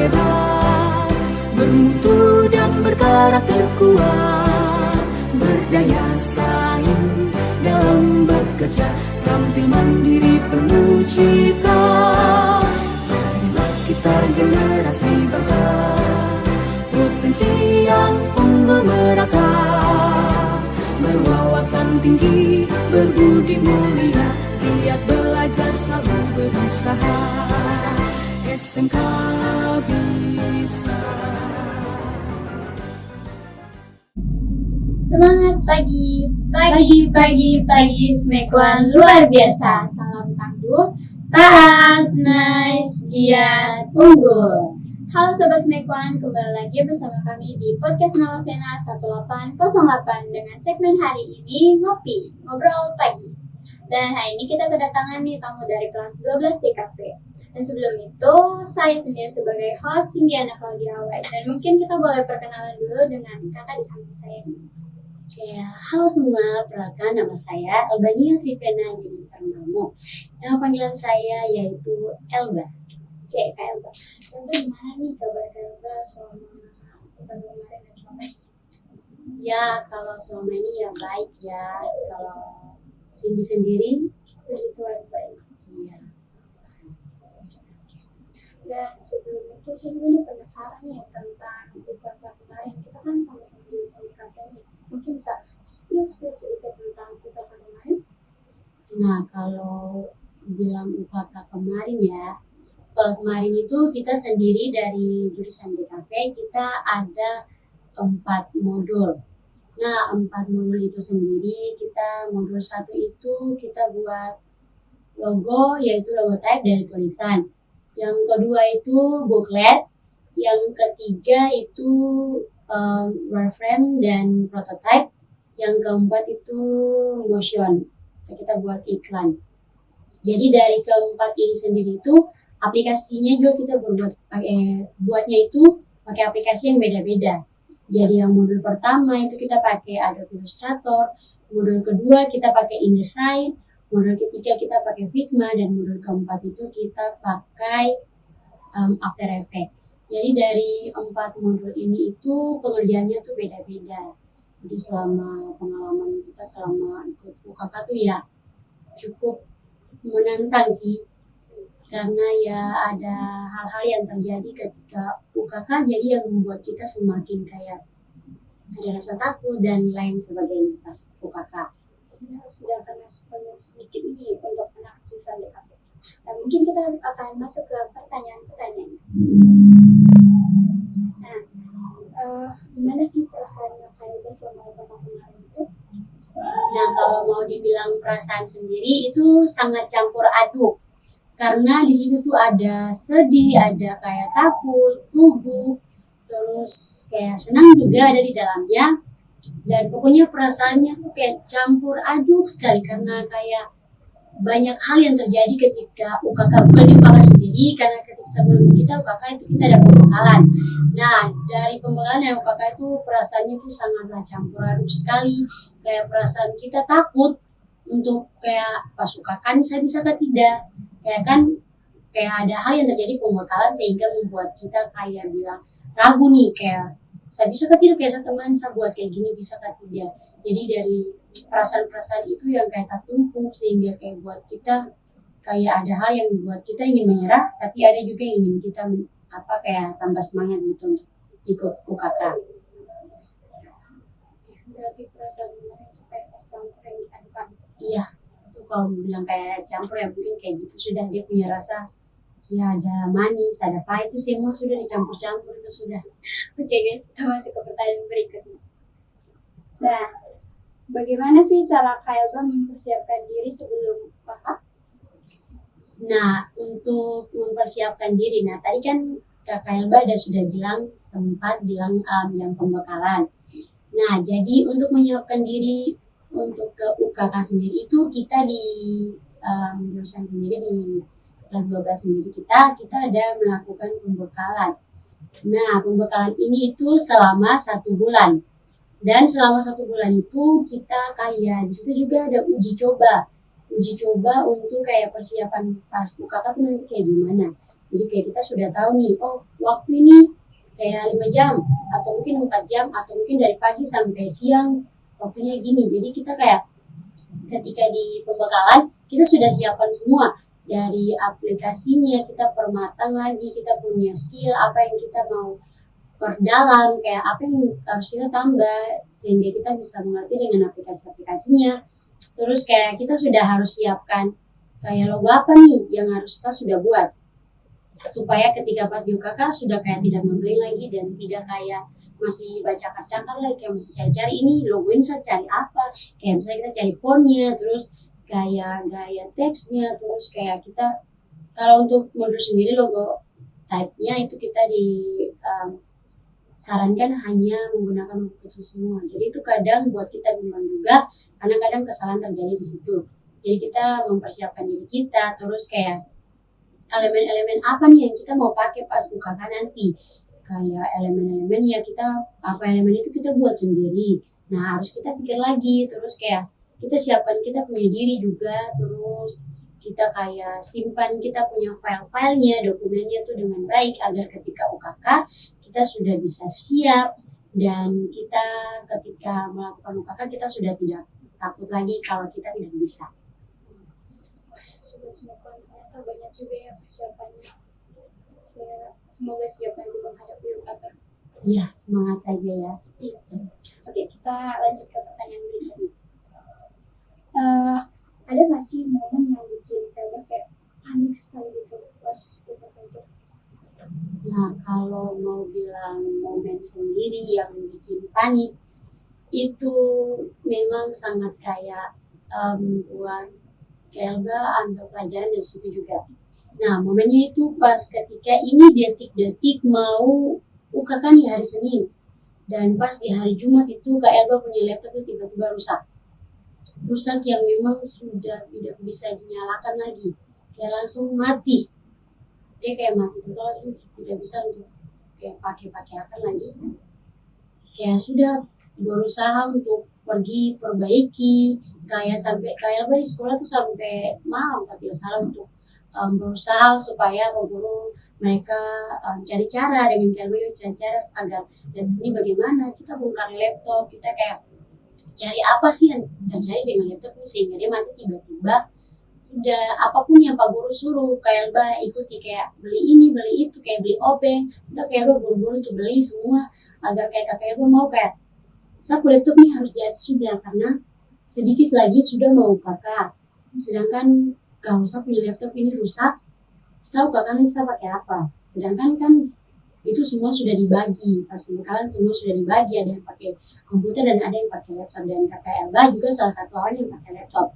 hebat, bermutu dan berkarakter kuat, berdaya saing dalam bekerja, tampil mandiri penuh cita. Marilah kita generasi bangsa, potensi yang unggul merata, berwawasan tinggi, berbudi mulia, giat belajar selalu berusaha. SMK Bisa. Semangat pagi, pagi Smekwan luar biasa. Salam tangguh, taat, nice, giat, unggul. Halo Sobat Smekwan, kembali lagi bersama kami di Podcast Nawasena 1808 dengan segmen hari ini Ngopi, Ngobrol Pagi. Dan hari ini kita kedatangan nih tamu dari kelas 12 di kafe. Dan sebelum itu, saya sendiri sebagai host Sindiana Claudia White. Dan mungkin kita boleh perkenalan dulu dengan kakak di samping saya ini. Ya, halo semua, perkenalkan nama saya Albania Trivena Jennifer Marmo. Nama panggilan saya yaitu Elba. Oke, Kak Elba. Elba gimana nih kabar Kak Elba selama kemarin dan selama ini? Ya, kalau selama ini ya baik ya. Kalau Cindy sendiri? Begitu aja. Iya. Dan sebelum itu saya juga nih penasaran nih tentang UKK kemarin. Kita kan sama-sama di UKK nih. Mungkin bisa spill sedikit tentang UKK kemarin. Nah, kalau bilang UKK kemarin ya, kemarin itu kita sendiri dari jurusan DKP, kita ada 4 modul. Nah, 4 modul itu sendiri, modul 1 itu kita buat logo, yaitu logotype dari tulisan. Yang kedua itu booklet, yang ketiga itu wireframe dan prototype, yang keempat itu motion, kita buat iklan. Jadi dari keempat ini sendiri itu aplikasinya juga kita buatnya itu pakai aplikasi yang beda-beda. Jadi yang modul pertama itu kita pakai Adobe Illustrator, modul kedua kita pakai InDesign, modul ketiga kita pakai Figma, dan modul keempat itu kita pakai After Effects. Jadi dari 4 modul ini itu pengerjaannya tuh beda-beda. Jadi selama pengalaman kita selama ikut UKK tuh ya cukup menantang sih. Karena ya ada hal-hal yang terjadi ketika UKK, jadi yang membuat kita semakin kayak ada rasa takut dan lain sebagainya pas UKK. Ya, sudah kena spoiler sedikit nih untuk anak jurusan DKP. Nah, mungkin kita akan masuk ke pertanyaan-pertanyaan. Nah, gimana sih perasaannya Kak Elba selama UKK kemarin itu? Nah, kalau mau dibilang perasaan sendiri itu sangat campur aduk. Karena di situ tuh ada sedih, ada kayak takut, gugup, terus kayak senang juga ada di dalamnya. Dan pokoknya perasaannya tuh kayak campur aduk sekali karena kayak banyak hal yang terjadi ketika UKK, bukan di UKK sendiri, karena ketika sebelum kita UKK itu kita ada pembekalan. Nah, dari pembekalan dan UKK itu perasaannya tuh sangatlah campur aduk sekali. Kayak perasaan kita takut untuk kayak pas UKK saya bisa atau tidak. Kayak ada hal yang terjadi pembekalan sehingga membuat kita kayak bilang ragu nih, kayak saya bisa ke tidak, kayak teman saya buat kayak gini bisa ke tidak. Jadi dari perasaan-perasaan itu yang kayak tertumpuk sehingga kayak buat kita kayak ada hal yang membuat kita ingin menyerah, tapi ada juga yang ingin kita kayak tambah semangat gitu untuk ikut UKK. Berarti perasaan itu kayak campur yang diadukan. Iya, itu kalau bilang kayak campur ya mungkin kayak gitu, sudah dia punya rasa ya ada manis, ada pahit, itu semua sudah dicampur-campur itu sudah. Oke guys, kita masuk ke pertanyaan berikutnya. Nah, bagaimana sih cara Kak Elba mempersiapkan diri sebelum UKK? Nah, untuk mempersiapkan diri, nah tadi kan Kak Elba sudah sempat bilang yang pembekalan. Nah, jadi untuk menyiapkan diri untuk ke UKK sendiri itu kita di jurusan sendiri di kelas 12 sendiri kita ada melakukan pembekalan. Nah, pembekalan ini itu selama 1 bulan. Dan selama 1 bulan itu kita kayak di situ juga ada uji coba untuk kayak persiapan pas UKK tuh nanti kayak gimana. Jadi kayak kita sudah tahu nih, oh waktu ini kayak 5 jam atau mungkin 4 jam atau mungkin dari pagi sampai siang waktunya gini. Jadi kita kayak ketika di pembekalan kita sudah siapkan semua dari aplikasinya, kita permatang lagi, kita punya skill apa yang kita mau perdalam, kayak apa yang harus kita tambah sehingga kita bisa mengerti dengan aplikasi-aplikasinya. Terus kayak kita sudah harus siapkan kayak logo apa nih yang harus saya sudah buat supaya ketika pas di UKK sudah kayak tidak membeli lagi dan tidak kayak masih baca cakar lagi, kayak masih cari-cari ini logo ini saya cari apa, kayak misalnya kita cari fontnya, terus kayak gaya teksnya, terus kayak kita kalau untuk mundur sendiri logo type-nya itu kita sarankan hanya menggunakan logo kecil semua. Jadi itu kadang buat kita bimbang juga karena kadang kesalahan terjadi di situ. Jadi kita mempersiapkan diri kita, terus kayak elemen-elemen apa nih yang kita mau pakai pas UKK nanti. Kayak elemen-elemen ya kita, apa elemen itu kita buat sendiri. Nah harus kita pikir lagi, terus kayak kita siapkan kita punya diri juga, terus kita kayak simpan kita punya file-filenya, dokumennya tuh dengan baik agar ketika UKK kita sudah bisa siap dan kita ketika melakukan UKK kita sudah tidak takut lagi kalau kita tidak bisa. Sobat Smekwan, ternyata banyak juga ya persiapannya. Semoga siap nanti menghadapi UKK. Iya, semangat saja ya. Iya. Oke, kita lanjut ke pertanyaan berikutnya. Ada nggak sih momen yang bikin kamu kayak panik sekali gitu pas UKK itu? Nah, kalau mau bilang momen sendiri yang bikin panik, itu memang sangat kayak buat Kelba ambil pelajaran dari situ juga. Nah, momennya itu pas ketika ini detik-detik mau UKK nih hari Senin. Dan pas di hari Jumat itu Kak Elba punya laptop itu tiba-tiba rusak. Rusak yang memang sudah tidak bisa dinyalakan lagi. Kayak langsung mati. Dia kayak mati total, langsung tidak bisa untuk kayak pakai apa lagi. Kayak sudah berusaha untuk pergi perbaiki, kayak sampai kayak di sekolah tuh sampai malam kalau tidak salah untuk berusaha supaya guru mereka cari cara dengan kalian cari cara agar laptop ini bagaimana kita bongkar laptop, kita kayak cari apa sih yang terjadi dengan laptop ini sehingga dia mati tiba-tiba. Sudah apapun yang Pak Guru suruh kayak ikuti, kayak beli ini beli itu, kayak beli obeng, udah kayak buru-buru untuk beli semua agar kayak kakak mau kayak sapu laptop ini harus jadi sudah karena sedikit lagi sudah mau UKK. Sedangkan kalau saya punya laptop ini rusak, saya UKK nanti saya pakai apa? Sedangkan kan itu semua sudah dibagi, pas pembekalan semua sudah dibagi, ada yang pakai komputer dan ada yang pakai laptop, dan kakak Elba juga salah satu orang yang pakai laptop.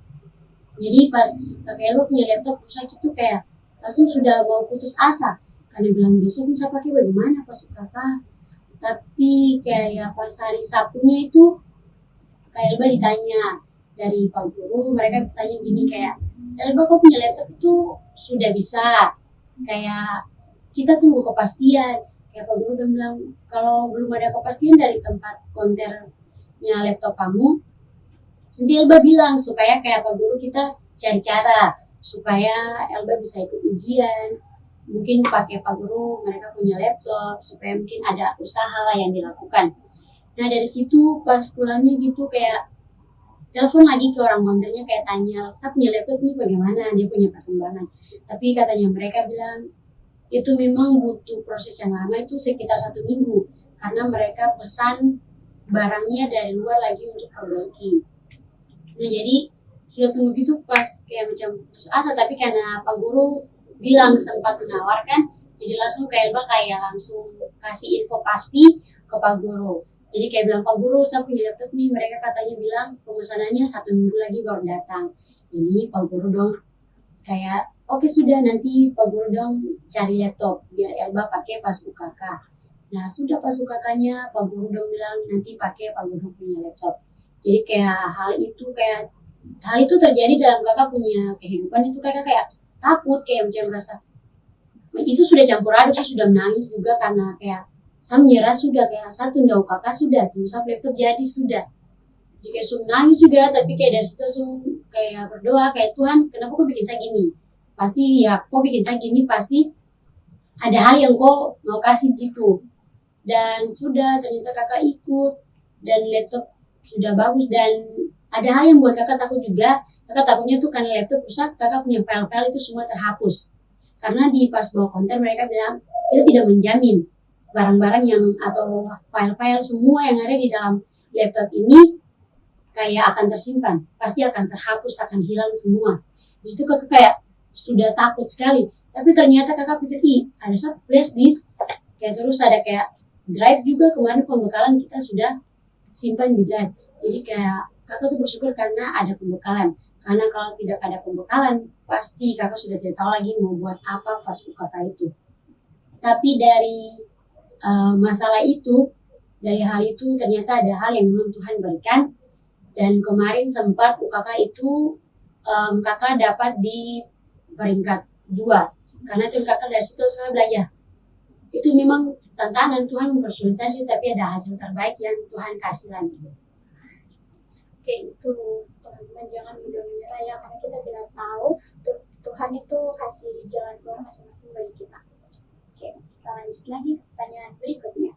Jadi pas kakak Elba punya laptop rusak itu kayak langsung sudah mau putus asa karena bilang besok bisa pakai bagaimana pas UKK. Tapi kayak pas hari Sabtunya itu kayak Elba ditanya dari Pak Guru, mereka bertanya gini kayak, Elba kok punya laptop itu sudah bisa, kayak kita tunggu kepastian. Kayak Pak Guru udah bilang, kalau belum ada kepastian dari tempat konternya laptop kamu, nanti Elba bilang supaya kayak Pak Guru kita cari cara supaya Elba bisa ikut ujian. Mungkin pakai Pak Guru mereka punya laptop supaya mungkin ada usaha lah yang dilakukan. Nah dari situ pas pulangnya gitu kayak telepon lagi ke orang konternya kayak tanya, saya punya laptop ini bagaimana, dia punya perkembangan. Tapi katanya mereka bilang itu memang butuh proses yang lama, itu sekitar 1 minggu karena mereka pesan barangnya dari luar lagi untuk perbaiki. Nah jadi sudah tunggu gitu pas kayak macam putus asa, tapi karena Pak Guru bilang sempat menawarkan, jadi langsung kayak langsung kasih info pasti ke Pak Guru. Jadi kayak bilang, Pak Guru saya punya laptop nih, mereka katanya bilang pemesanannya 1 minggu lagi baru datang. Ini Pak Guru dong kayak oke sudah, nanti Pak Guru dong cari laptop biar Elba pakai pas UKK. Nah sudah pas UKK-nya Pak Guru dong bilang nanti pakai Pak Guru punya laptop. Jadi kayak hal itu terjadi dalam kakak punya kehidupan itu kayak takut, kayak macam merasa itu sudah campur aduk sih, sudah menangis juga karena kayak saya menyerah sudah, kayak saya tunda UKK sudah, tunggu saya laptop jadi sudah. Jadi kayak nangis juga, tapi kayak dari situ langsung kayak berdoa kayak Tuhan kenapa kok bikin saya gini? Pasti ya kok bikin saya gini pasti ada hal yang kok mau kasih gitu. Dan sudah ternyata kakak ikut dan laptop sudah bagus. Dan ada hal yang buat kakak takut juga. Kakak takutnya tuh karena laptop rusak, kakak punya file-file itu semua terhapus. Karena di pas bawa konter mereka bilang kita tidak menjamin barang-barang yang atau file-file semua yang ada di dalam laptop ini kayak akan tersimpan, pasti akan terhapus, akan hilang semua. Di situ kakak kayak sudah takut sekali. Tapi ternyata kakak pikir, ada satu flash disk, kayak terus ada kayak drive juga, kemarin pembekalan kita sudah simpan di drive. Jadi kayak kakak tuh bersyukur karena ada pembekalan. Karena kalau tidak ada pembekalan, pasti kakak sudah tidak tahu lagi mau buat apa pas UKK itu. Tapi dari masalah itu, dari hal itu ternyata ada hal yang memang Tuhan berikan. Dan kemarin sempat UKK itu kakak dapat di peringkat 2. Karena itu kakak dari situ saya belajar. Itu memang tantangan Tuhan mempersulit saya, tapi ada hasil terbaik yang Tuhan kasih lagi. Oke, itu teman-teman jangan mudah menyerah ya, karena kita tidak tahu Tuhan itu kasih jalan keluar masing-masing bagi kita. Oke, kita lanjut lagi ke pertanyaan berikutnya.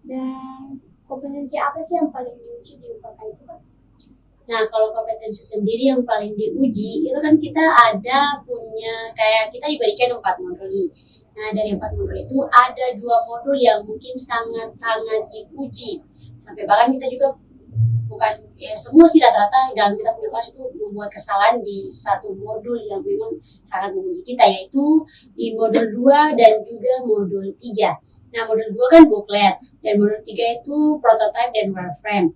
Dan kompetensi apa sih yang paling diuji di UKK itu, Pak? Nah, kalau kompetensi sendiri yang paling diuji, itu kan kita ada punya, kayak kita diberikan 4 modul nih. Nah, dari 4 modul itu ada 2 modul yang mungkin sangat-sangat diuji. Sampai bahkan kita juga bukan, ya semua sih rata-rata dalam kita punya kelas itu membuat kesalahan di satu modul yang memang sangat menguji kita, yaitu di modul 2 dan juga modul 3. Nah, modul 2 kan booklet, dan modul 3 itu prototype dan wireframe.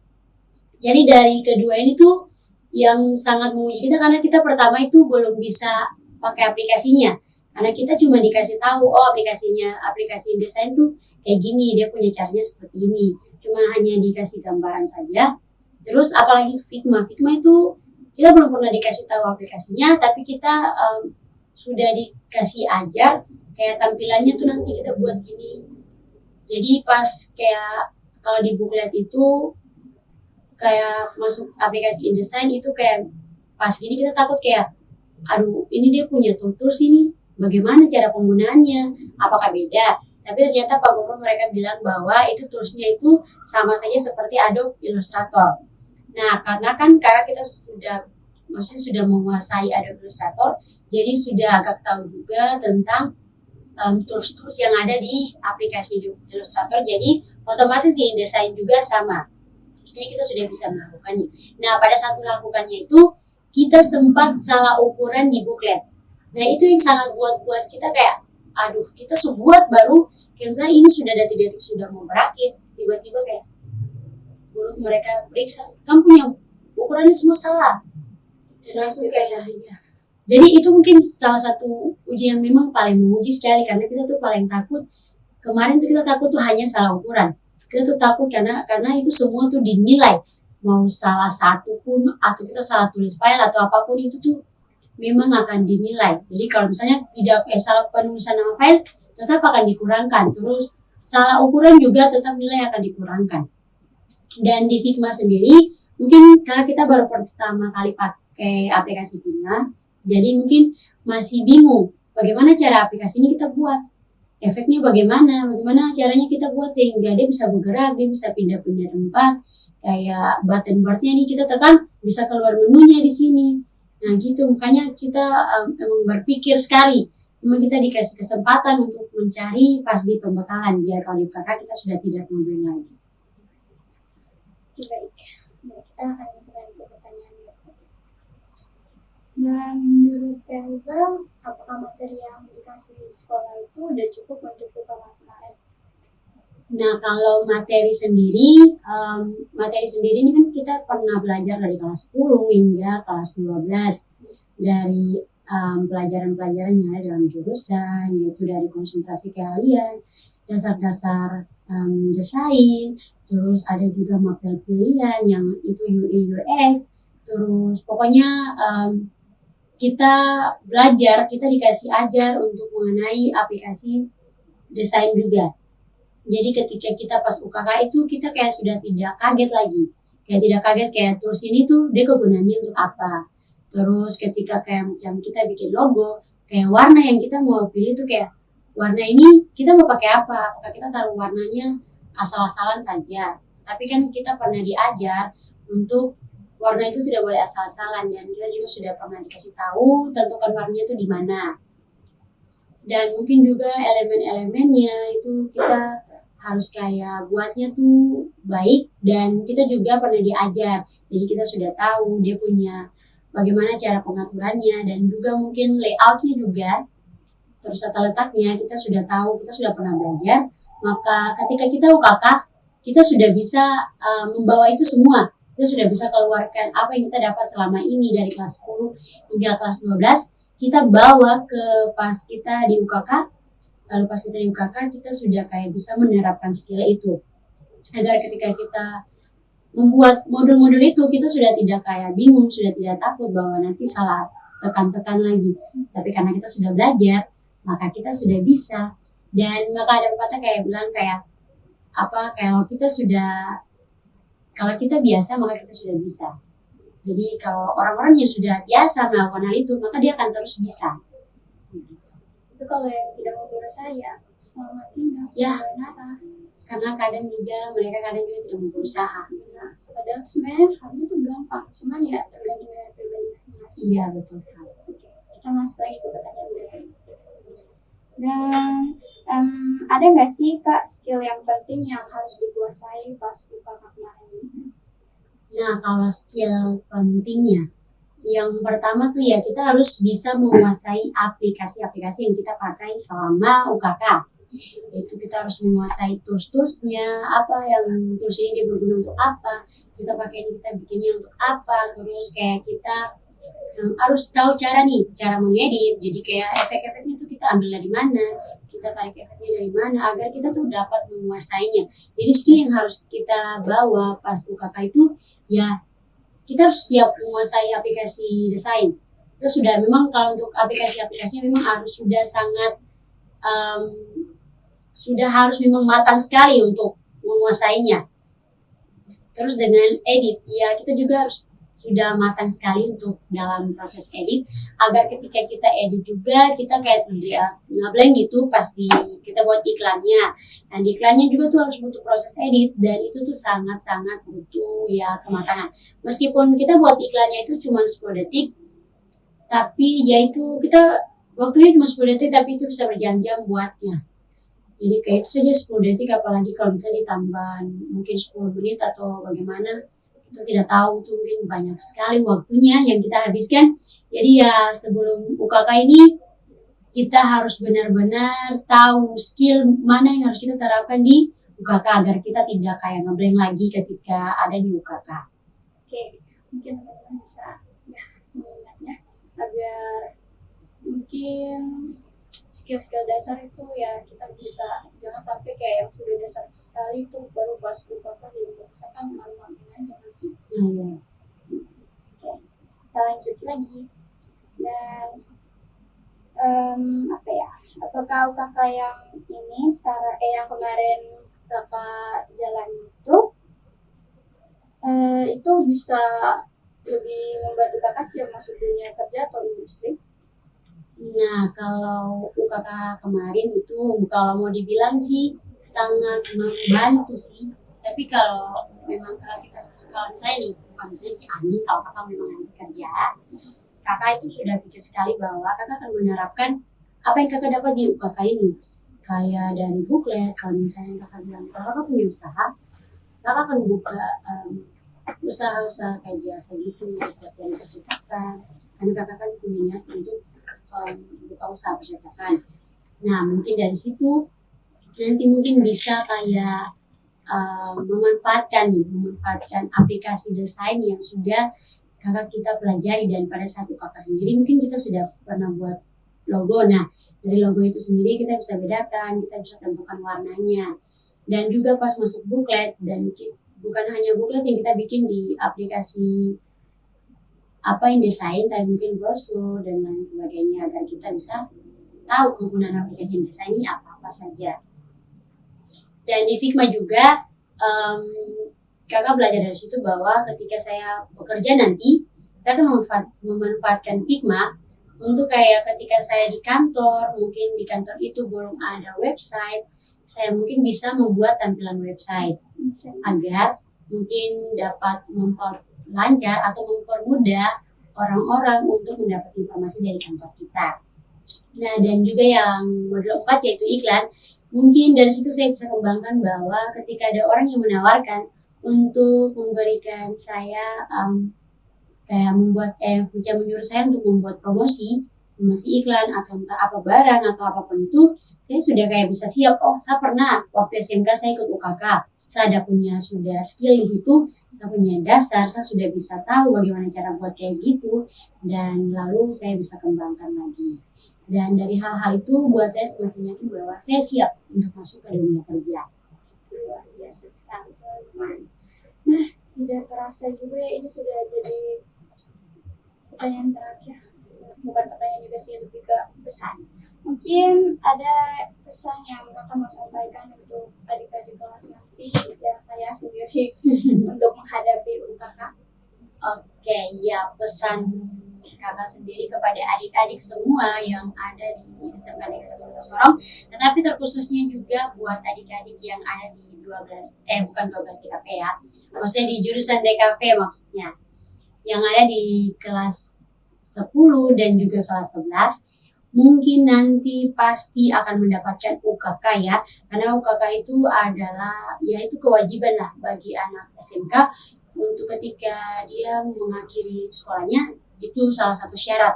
Jadi dari kedua ini tuh yang sangat menguji kita, karena kita pertama itu belum bisa pakai aplikasinya. Karena kita cuma dikasih tahu, aplikasi desain tuh kayak gini, dia punya caranya seperti ini. Cuma hanya dikasih gambaran saja. Terus apalagi Figma itu kita belum pernah dikasih tahu aplikasinya, tapi kita sudah dikasih ajar kayak tampilannya tuh nanti kita buat gini. Jadi pas kayak kalau di booklet itu kayak masuk aplikasi InDesign itu kayak pas gini kita takut kayak, aduh ini dia punya tools ini, bagaimana cara penggunaannya, apakah beda? Tapi ternyata Pak Guru mereka bilang bahwa itu toolsnya itu sama saja seperti Adobe Illustrator. Nah, karena kan kita sudah menguasai Adobe Illustrator, jadi sudah agak tahu juga tentang tools-tools yang ada di aplikasi Illustrator. Jadi otomatis di InDesign juga sama. Jadi kita sudah bisa melakukannya. Nah, pada saat melakukannya itu kita sempat salah ukuran di booklet. Nah, itu yang sangat buat kita kayak, aduh, kita sebuat baru kayak misalnya ini sudah detik-detik sudah mau berakhir, tiba-tiba kayak guru mereka periksa, kamu punya ukurannya semua salah. Dan langsung kayak ya. Jadi itu mungkin salah satu ujian yang memang paling menguji sekali, karena kita tuh paling takut. Kemarin tuh kita takut tuh hanya salah ukuran. Kita tuh takut karena itu semua tuh dinilai. Mau salah satu pun atau kita salah tulis file atau apapun itu tuh memang akan dinilai. Jadi kalau misalnya tidak salah penulisan nama file tetap akan dikurangkan. Terus salah ukuran juga tetap nilai akan dikurangkan. Dan di Figma sendiri mungkin karena kita baru pertama kali pakai aplikasi Figma, jadi mungkin masih bingung bagaimana cara aplikasi ini kita buat. Efeknya bagaimana caranya kita buat sehingga dia bisa bergerak, dia bisa pindah-pindah tempat, kayak button bar-nya nih kita tekan bisa keluar menunya di sini. Nah gitu, makanya kita emang berpikir sekali, memang kita dikasih kesempatan untuk mencari pas di pembekalan, biar kalau di UKK kita sudah tidak ngobrol lagi. Baik, kita akan masuk lagi ke pertanyaan berikutnya. Dan menurut Telbel, apakah materi yang dikasih di sekolah itu udah cukup untuk UKK kemarin? Nah, kalau materi sendiri ini kan kita pernah belajar dari kelas 10 hingga kelas 12 dari pelajaran-pelajaran yang ada dalam jurusan, yaitu dari konsentrasi keahlian, dasar-dasar desain, terus ada juga mapel pilihan yang itu UI UX, terus pokoknya kita belajar, kita dikasih ajar untuk mengenai aplikasi desain juga. Jadi ketika kita pas UKK itu kita kayak sudah tidak kaget lagi. Kayak tidak kaget kayak tools ini tuh dia kegunaannya untuk apa. Terus ketika kayak macam kita bikin logo, kayak warna yang kita mau pilih tuh kayak warna ini kita mau pakai apa? Apakah kita taruh warnanya asal-asalan saja? Tapi kan kita pernah diajar untuk warna itu tidak boleh asal-asalan, dan kita juga sudah pernah dikasih tahu tentukan warnanya itu di mana. Dan mungkin juga elemen-elemennya itu kita harus kayak buatnya tuh baik, dan kita juga pernah diajar. Jadi kita sudah tahu dia punya bagaimana cara pengaturannya, dan juga mungkin layoutnya juga, terus tata letaknya kita sudah tahu, kita sudah pernah belajar. Maka ketika kita UKK, kita sudah bisa membawa itu semua. Kita sudah bisa keluarkan apa yang kita dapat selama ini dari kelas 10 hingga kelas 12, kita bawa ke pas kita di UKK. Lalu pas kita di UKK, kita sudah kayak bisa menerapkan skill itu. Agar ketika kita membuat modul-modul itu, kita sudah tidak kayak bingung, sudah tidak takut bahwa nanti salah tekan-tekan lagi. Tapi karena kita sudah belajar, maka kita sudah bisa. Dan maka ada pepatah kayak bilang kayak kalau kita biasa, maka kita sudah bisa. Jadi kalau orang-orang yang sudah biasa melakukan hal itu, maka dia akan terus bisa. Itu kalau yang tidak mau berusaha ya selamat tinggal. Ya. Sayonara. Karena mereka kadang juga tidak mau berusaha. Nah, padahal sebenarnya hal itu gampang, cuman ya tergantung dari pribadi masing-masing. Iya, betul sekali. Oke, kita masuk lagi ke pertanyaan berikutnya. Dan ada nggak sih Kak skill yang penting yang harus dikuasai pas UKK kemarin ini? Nah, kalau skill pentingnya, yang pertama tuh ya kita harus bisa menguasai aplikasi-aplikasi yang kita pakai selama UKK. Yaitu kita harus menguasai tools-toolsnya, apa yang tools ini dia berguna untuk apa, kita pakai ini, kita bikinnya untuk apa, terus kayak kita harus tahu cara mengedit. Jadi kayak efek-efeknya tuh kita ambil dari mana, kita tarik efeknya dari mana, agar kita tuh dapat menguasainya. Jadi skill yang harus kita bawa pas UKK itu ya kita harus siap menguasai aplikasi desain. Kita sudah memang kalau untuk aplikasi-aplikasinya memang harus sudah harus memang matang sekali untuk menguasainya. Terus dengan edit, ya kita juga harus sudah matang sekali untuk dalam proses edit, agar ketika kita edit juga kita kayak tidak ngeblank gitu pas kita buat iklannya. Dan di iklannya juga tuh harus butuh proses edit, dan itu tuh sangat-sangat butuh ya kematangan. Meskipun kita buat iklannya itu cuma 10 detik, tapi ya itu kita waktunya cuma 10 detik, tapi itu bisa berjam-jam buatnya. Jadi kayak itu saja 10 detik, apalagi kalau misalnya ditambah mungkin 10 menit atau bagaimana, kita tidak tahu tuh mungkin banyak sekali waktunya yang kita habiskan. Jadi ya sebelum UKK ini kita harus benar-benar tahu skill mana yang harus kita terapkan di UKK agar kita tidak kayak ngeblank lagi ketika ada di UKK. Oke, mungkin teman-teman bisa ya mengingatnya agar mungkin skill-skill dasar itu ya kita bisa, jangan sampai kayak yang sudah dasar sekali itu baru pas UKK jadi misalkan malu-maluin aja nanti. Iya. Oke, kita lanjut lagi. Dan apakah UKK yang ini sekarang yang kemarin kakak jalan itu bisa lebih membantu kakak sih masuk dunia kerja atau industri? Nah, kalau UKK kemarin itu kalau mau dibilang sih sangat membantu sih. Tapi kalau memang kalau saya nih, bukan saya si Ani, kalau kakak memang nanti kerja, kakak itu sudah pikir sekali bahwa kakak akan menerapkan apa yang kakak dapat di UKK ini. Kayak dari booklet, kalau misalnya kakak bilang, kalau kakak punya usaha, kakak akan buka usaha-usaha kayak jasa gitu, buat yang percetakan. Karena kakak kan punya niat untuk buka usaha percetakan. Nah, mungkin dari situ nanti mungkin bisa kayak memanfaatkan aplikasi desain yang sudah kakak kita pelajari. Dan pada saat kakak sendiri mungkin kita sudah pernah buat logo. Nah, dari logo itu sendiri kita bisa bedakan, kita bisa tentukan warnanya. Dan juga pas masuk booklet, dan bukan hanya booklet yang kita bikin di aplikasi yang desain, tapi mungkin brosur dan lain sebagainya, agar kita bisa tahu kegunaan aplikasi desain ini apa saja. Dan di Figma juga kakak belajar dari situ bahwa ketika saya bekerja nanti, saya akan memanfaatkan Figma Untuk kayak ketika saya di kantor, mungkin di kantor itu belum ada website, saya mungkin bisa membuat tampilan website agar mungkin dapat memperlancar atau mempermudah orang-orang untuk mendapat informasi dari kantor kita. Nah, dan juga yang modul 4 yaitu iklan. Mungkin dari situ saya bisa kembangkan bahwa ketika ada orang yang menawarkan untuk memberikan saya kayak menyuruh saya untuk membuat promosi iklan atau entah apa barang atau apapun itu, saya sudah kayak bisa siap. Oh, saya pernah waktu SMK saya ikut UKK, saya sudah skill di situ, saya punya dasar, saya sudah bisa tahu bagaimana cara buat kayak gitu, dan lalu saya bisa kembangkan lagi. Dan dari hal-hal itu buat saya semakin yakin bahwa saya siap untuk masuk ke dunia kerja. Luar biasa sekali, teman-teman. Nah, tidak terasa juga ya, ini sudah jadi pertanyaan terakhir. Bukan pertanyaan juga sih, lebih ke pesan. Mungkin ada pesan yang Kakak mau sampaikan untuk adik-adik kelas nanti yang saya sendiri untuk menghadapi UKK. Oke, ya pesan Kakak sendiri kepada adik-adik semua yang ada di SMK Negeri Kota Sorong, tetapi terkhususnya juga buat adik-adik yang ada di 12 DKP ya, maksudnya di jurusan DKP maksudnya, yang ada di kelas 10 dan juga kelas 11, mungkin nanti pasti akan mendapatkan UKK ya, karena UKK itu adalah, ya itu kewajiban lah bagi anak SMK untuk ketika dia mengakhiri sekolahnya, itu salah satu syarat.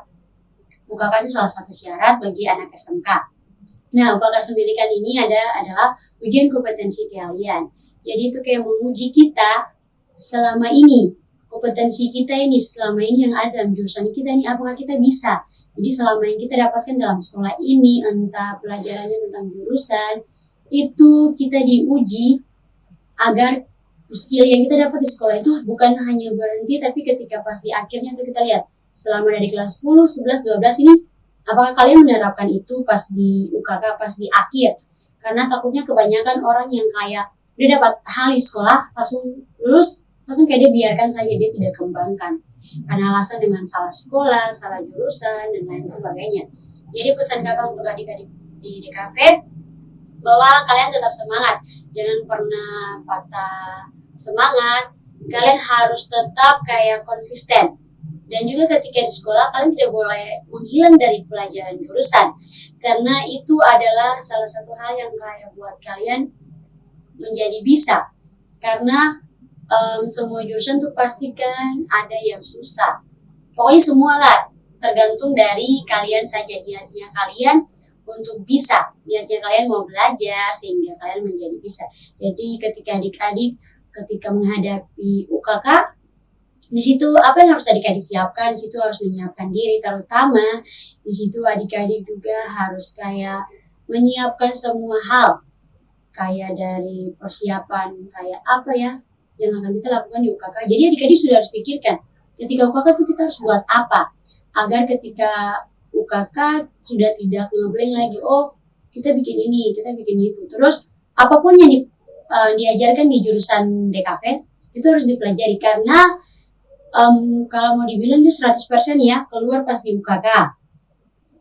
UKK itu salah satu syarat bagi anak SMK. Nah, UKK pendidikan ini adalah ujian kompetensi kalian. Jadi itu kayak menguji kita selama ini, kompetensi kita ini selama ini yang ada dalam jurusan kita ini, apakah kita bisa. Jadi selama yang kita dapatkan dalam sekolah ini, entah pelajarannya tentang jurusan, itu kita diuji agar skill yang kita dapat di sekolah itu bukan hanya berhenti, tapi ketika pas di akhirnya itu kita lihat, selama dari kelas 10, 11, 12 ini, apakah kalian menerapkan itu pas di UKK, pas di akhir. Karena takutnya kebanyakan orang yang kayak udah dapat hal di sekolah, langsung lulus, langsung kayak dia biarkan saja, dia tidak kembangkan. Karena alasan dengan salah sekolah, salah jurusan, dan lain sebagainya. Jadi pesan kakak untuk adik-adik di DKP, bahwa kalian tetap semangat. Jangan pernah patah semangat, kalian harus tetap kayak konsisten. Dan juga ketika di sekolah, kalian tidak boleh menghilang dari pelajaran jurusan. Karena itu adalah salah satu hal yang kayak buat kalian menjadi bisa. Karena semua jurusan tuh pastikan ada yang susah. Pokoknya semua lah, tergantung dari kalian saja, niatnya kalian untuk bisa. Niatnya kalian mau belajar sehingga kalian menjadi bisa. Jadi ketika adik-adik ketika menghadapi UKK, di situ apa yang harus adik-adik siapkan, di situ harus menyiapkan diri, terutama di situ adik-adik juga harus kayak menyiapkan semua hal, kayak dari persiapan kayak apa ya yang akan kita lakukan di UKK. Jadi adik-adik sudah harus pikirkan ketika UKK itu kita harus buat apa, agar ketika UKK sudah tidak ngeblank lagi, oh kita bikin ini, kita bikin itu. Terus apapun yang diajarkan di jurusan DKP itu harus dipelajari, karena kalau mau dibilang dia 100% ya keluar pas di UKK.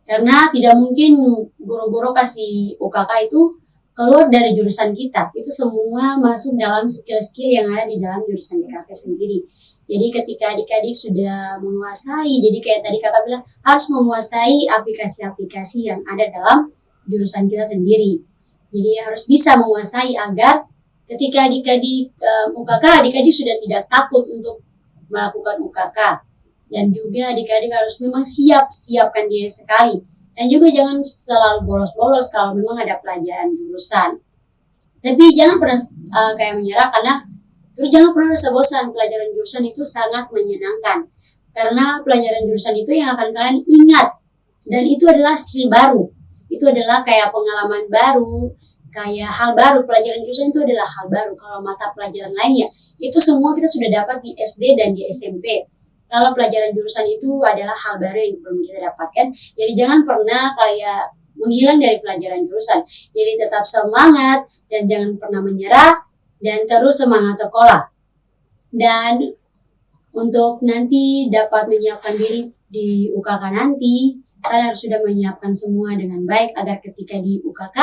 Karena tidak mungkin guru-guru kasih UKK itu keluar dari jurusan kita. Itu semua masuk dalam skill-skill yang ada di dalam jurusan DKP sendiri. Jadi ketika adik-adik sudah menguasai, jadi kayak tadi kakak bilang, harus menguasai aplikasi-aplikasi yang ada dalam jurusan kita sendiri. Jadi harus bisa menguasai agar ketika adik-adik UKK, adik-adik sudah tidak takut untuk melakukan UKK. Dan juga adik-adik harus memang siapkan diri sekali. Dan juga jangan selalu bolos-bolos kalau memang ada pelajaran jurusan. Tapi jangan pernah kayak menyerah, karena terus jangan pernah rasa bosan. Pelajaran jurusan itu sangat menyenangkan. Karena pelajaran jurusan itu yang akan kalian ingat. Dan itu adalah skill baru. Itu adalah kayak pengalaman baru, kayak hal baru. Pelajaran jurusan itu adalah hal baru. Kalau mata pelajaran lainnya, itu semua kita sudah dapat di SD dan di SMP. Kalau pelajaran jurusan itu adalah hal baru yang belum kita dapatkan. Jadi jangan pernah kayak menghilang dari pelajaran jurusan. Jadi tetap semangat dan jangan pernah menyerah dan terus semangat sekolah. Dan untuk nanti dapat menyiapkan diri di UKK nanti, kalian harus sudah menyiapkan semua dengan baik agar ketika di UKK,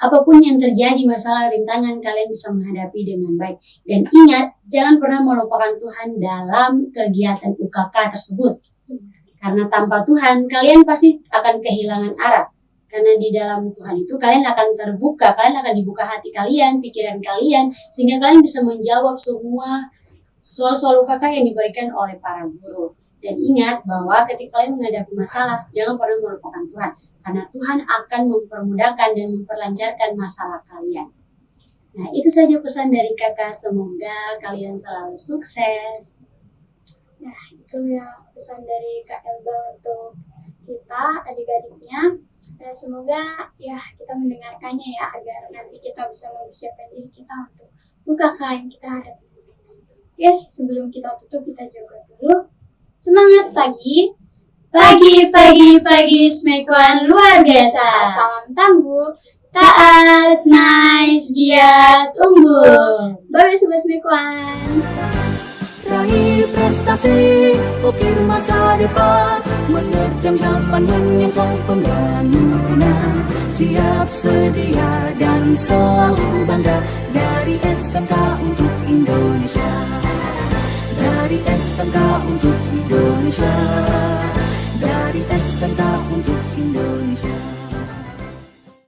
apapun yang terjadi masalah rintangan kalian bisa menghadapi dengan baik. Dan ingat, jangan pernah melupakan Tuhan dalam kegiatan UKK tersebut. Karena tanpa Tuhan, kalian pasti akan kehilangan arah. Karena di dalam Tuhan itu kalian akan terbuka, kalian akan dibuka hati kalian, pikiran kalian, sehingga kalian bisa menjawab semua soal-soal UKK yang diberikan oleh para guru. Dan ingat bahwa ketika kalian menghadapi masalah, jangan pernah melupakan Tuhan. Karena Tuhan akan mempermudahkan dan memperlancarkan masalah kalian. Nah, itu saja pesan dari kakak. Semoga kalian selalu sukses. Nah, itu ya pesan dari Kak Elba untuk kita adik-adiknya. Semoga ya kita mendengarkannya ya agar nanti kita bisa mempersiapkan diri kita untuk UKK yang kita hadapi. Yes, sebelum kita tutup kita jawab dulu. Semangat pagi. Pagi Smekwan luar biasa. Salam tangguh. Taat, nice, giat, unggul. Bye Sobat Smekwan. Raih prestasi, ukir masa depan, menerjang zaman menyongsong pembangunan. Siap sedia dan selalu bangga dari SMK untuk Indonesia. Dari SMK untuk